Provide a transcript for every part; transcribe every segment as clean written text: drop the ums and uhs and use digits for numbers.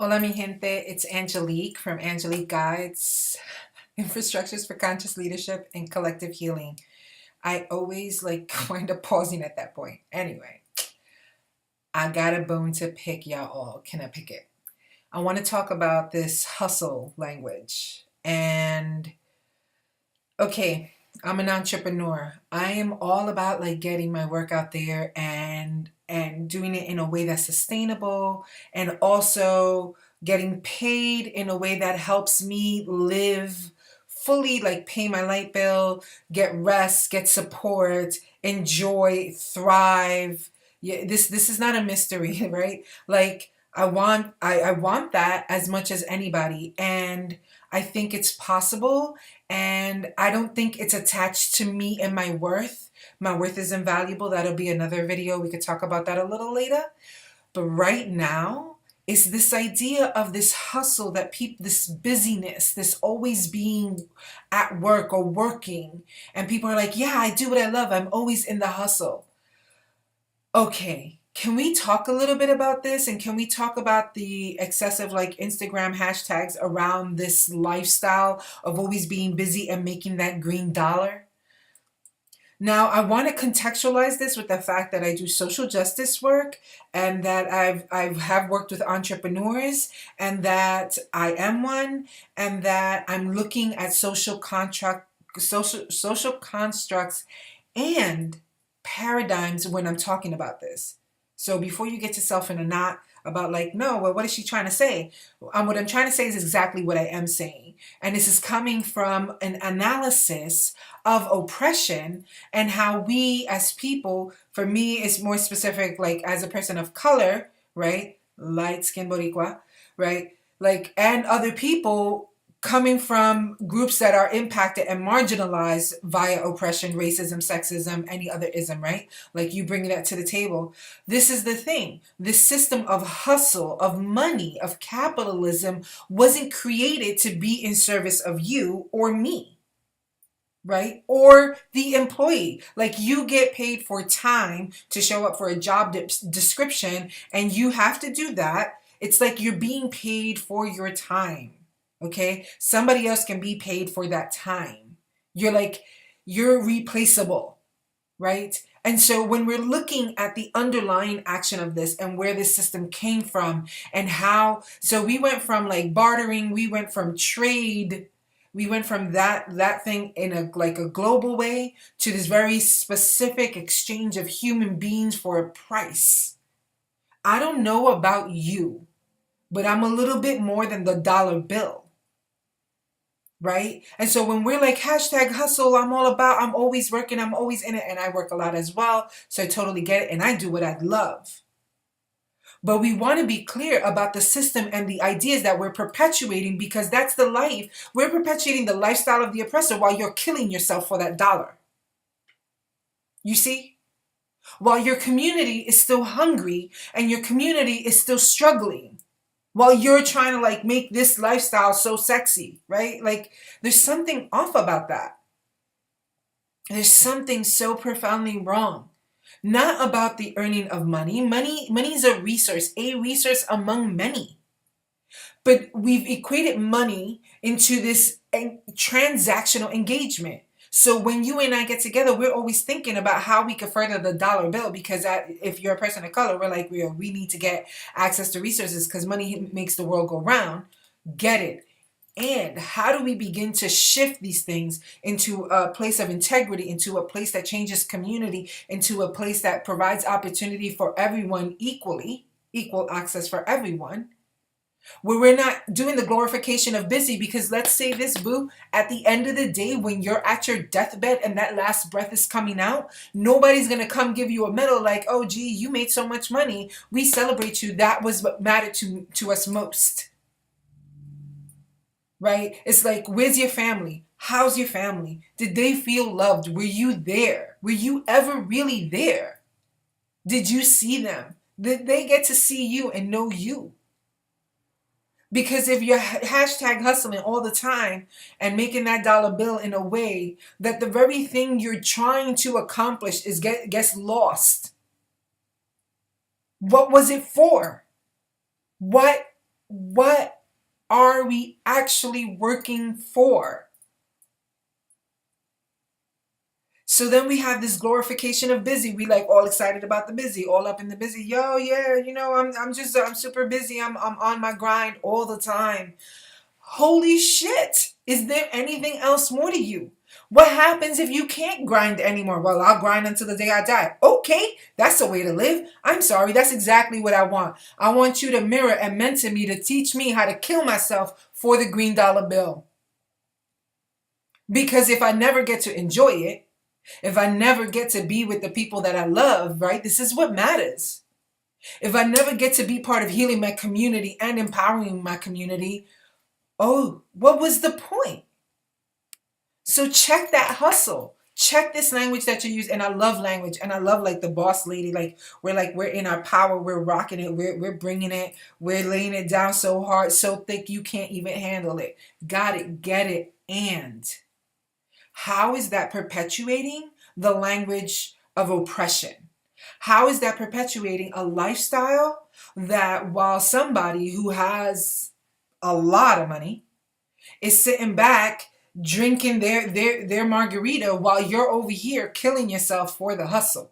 Hola, mi gente. It's Angelique from Angelique Guides, Infrastructures for Conscious Leadership and Collective Healing. I always wind up pausing at that point. Anyway, I got a bone to pick, y'all all. Can I pick it? I want to talk about this hustle language. And okay, I'm an entrepreneur. I am all about getting my work out there and doing it in a way that's sustainable and also getting paid in a way that helps me live fully, like pay my light bill, get rest, get support, enjoy, thrive. Yeah, this is not a mystery, right? I want that as much as anybody, and I think it's possible, and I don't think it's attached to me and my worth. My worth is invaluable. That'll be another video. We could talk about that a little later. But right now, is this idea of this hustle that people, this busyness, this always being at work or working. And people are like, yeah, I do what I love. I'm always in the hustle. Okay, can we talk a little bit about this? And can we talk about the excessive Instagram hashtags around this lifestyle of always being busy and making that green dollar? Now, I want to contextualize this with the fact that I do social justice work and that I have worked with entrepreneurs and that I am one and that I'm looking at social constructs and paradigms when I'm talking about this. So before you get yourself in a knot about no, well, what is she trying to say? What I'm trying to say is exactly what I am saying. And this is coming from an analysis of oppression and how we as people, for me, it's more specific, like as a person of color, right? Light skin Boricua, right? And other people coming from groups that are impacted and marginalized via oppression, racism, sexism, any other ism, right? Like you bringing that to the table. This is the thing. This system of hustle, of money, of capitalism wasn't created to be in service of you or me, right? Or the employee. Like you get paid for time to show up for a job description and you have to do that. It's like you're being paid for your time. Okay? Somebody else can be paid for that time. You're replaceable, right? And so when we're looking at the underlying action of this and where this system came from and how, so we went from bartering, we went from trade, we went from that thing in a global way to this very specific exchange of human beings for a price. I don't know about you, but I'm a little bit more than the dollar bill. Right? And so when we're hashtag hustle, I'm always working, I'm always in it, and I work a lot as well. So I totally get it, and I do what I love. But we want to be clear about the system and the ideas that we're perpetuating because that's the life. We're perpetuating the lifestyle of the oppressor while you're killing yourself for that dollar. You see? While your community is still hungry and your community is still struggling. While you're trying to make this lifestyle so sexy, right? There's something off about that. There's something so profoundly wrong. Not about the earning of money. Money is a resource among many. But we've equated money into this transactional engagement. So when you and I get together, we're always thinking about how we could further the dollar bill because if you're a person of color, we need to get access to resources because money makes the world go round. Get it. And how do we begin to shift these things into a place of integrity, into a place that changes community, into a place that provides opportunity for everyone equally, equal access for everyone? Where we're not doing the glorification of busy because let's say this, boo, at the end of the day, when you're at your deathbed and that last breath is coming out, nobody's going to come give you a medal like, oh, gee, you made so much money. We celebrate you. That was what mattered to us most. Right? It's like, where's your family? How's your family? Did they feel loved? Were you there? Were you ever really there? Did you see them? Did they get to see you and know you? Because if you're hashtag hustling all the time and making that dollar bill in a way that the very thing you're trying to accomplish gets lost. What was it for? What What are we actually working for? So then we have this glorification of busy. We like all excited about the busy, all up in the busy. Yo, yeah, I'm super busy. I'm on my grind all the time. Holy shit. Is there anything else more to you? What happens if you can't grind anymore? Well, I'll grind until the day I die. Okay, that's a way to live. I'm sorry, that's exactly what I want. I want you to mirror and mentor me to teach me how to kill myself for the green dollar bill. Because if I never get to enjoy it, if I never get to be with the people that I love, right? This is what matters. If I never get to be part of healing my community and empowering my community, oh, what was the point? So check that hustle. Check this language that you use. And I love language. And I love like the boss lady. We're in our power. We're rocking it. We're bringing it. We're laying it down so hard, so thick you can't even handle it. Got it. Get it. And how is that perpetuating the language of oppression? How is that perpetuating a lifestyle that while somebody who has a lot of money is sitting back drinking their margarita while you're over here killing yourself for the hustle?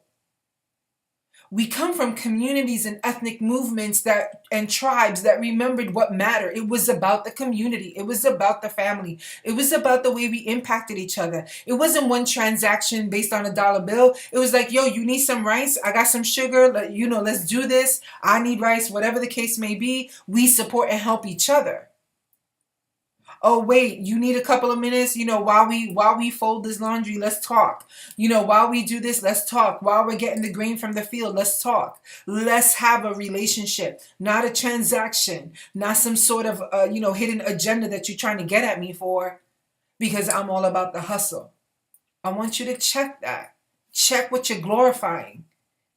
We come from communities and ethnic movements and tribes that remembered what mattered. It was about the community. It was about the family. It was about the way we impacted each other. It wasn't one transaction based on a dollar bill. It was like, yo, you need some rice? I got some sugar. Let's do this. I need rice, whatever the case may be. We support and help each other. Oh wait, you need a couple of minutes, while we fold this laundry, let's talk. While we do this, let's talk. While we're getting the grain from the field, let's talk. Let's have a relationship, not a transaction, not some sort of hidden agenda that you're trying to get at me for, because I'm all about the hustle. I want you to check that. Check what you're glorifying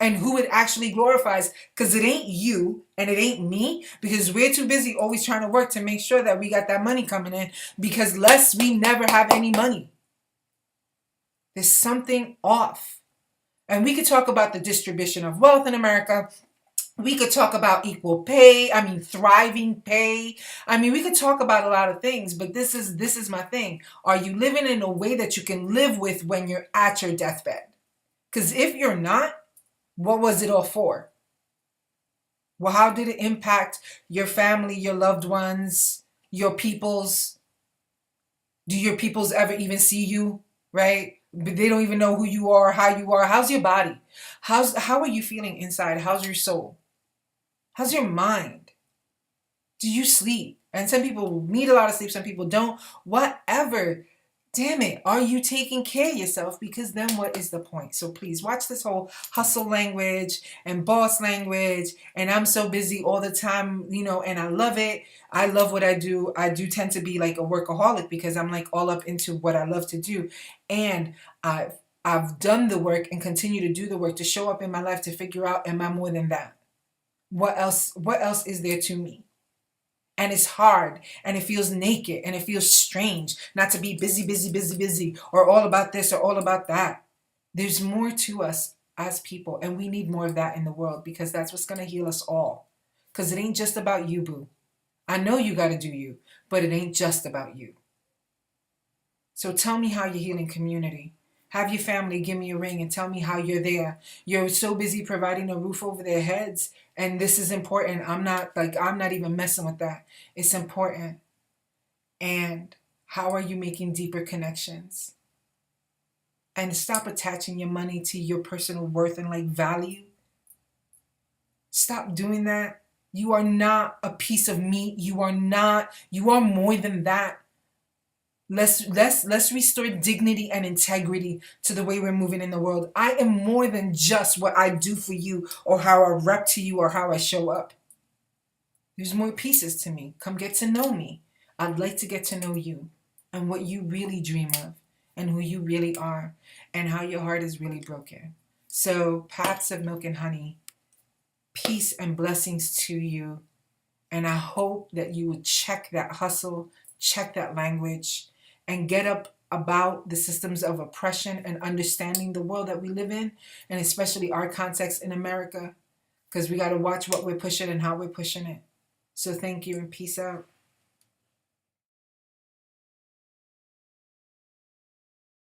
and who it actually glorifies, because it ain't you and it ain't me, because we're too busy always trying to work to make sure that we got that money coming in, because less we never have any money. There's something off. And we could talk about the distribution of wealth in America. We could talk about equal pay, thriving pay. We could talk about a lot of things, but this is my thing. Are you living in a way that you can live with when you're at your deathbed? Because if you're not, what was it all for? Well, how did it impact your family, your loved ones, your peoples? Do your peoples ever even see you, right? They don't even know who you are, how you are. How's your body? How are you feeling inside? How's your soul? How's your mind? Do you sleep? And some people need a lot of sleep, some people don't. Whatever. Damn it, are you taking care of yourself? Because then what is the point? So please watch this whole hustle language and boss language. And I'm so busy all the time, and I love it. I love what I do. I do tend to be like a workaholic because I'm like all up into what I love to do. And I've done the work and continue to do the work to show up in my life to figure out, am I more than that? What else is there to me? And it's hard and it feels naked and it feels strange not to be busy, busy, busy, busy, or all about this or all about that. There's more to us as people, and we need more of that in the world, because that's what's going to heal us all. Because it ain't just about you, boo. I know you got to do you, but it ain't just about you. So tell me how you're healing community. Have your family give me a ring and tell me how you're there. You're so busy providing a roof over their heads, and this is important. I'm not even messing with that. It's important. And how are you making deeper connections? And stop attaching your money to your personal worth and value. Stop doing that. You are not a piece of meat. You are more than that. Let's restore dignity and integrity to the way we're moving in the world. I am more than just what I do for you or how I rep to you or how I show up. There's more pieces to me. Come get to know me. I'd like to get to know you and what you really dream of and who you really are and how your heart is really broken. So, paths of milk and honey, peace and blessings to you. And I hope that you would check that hustle, check that language, and get up about the systems of oppression and understanding the world that we live in, and especially our context in America, because we got to watch what we're pushing and how we're pushing it. So thank you and peace out.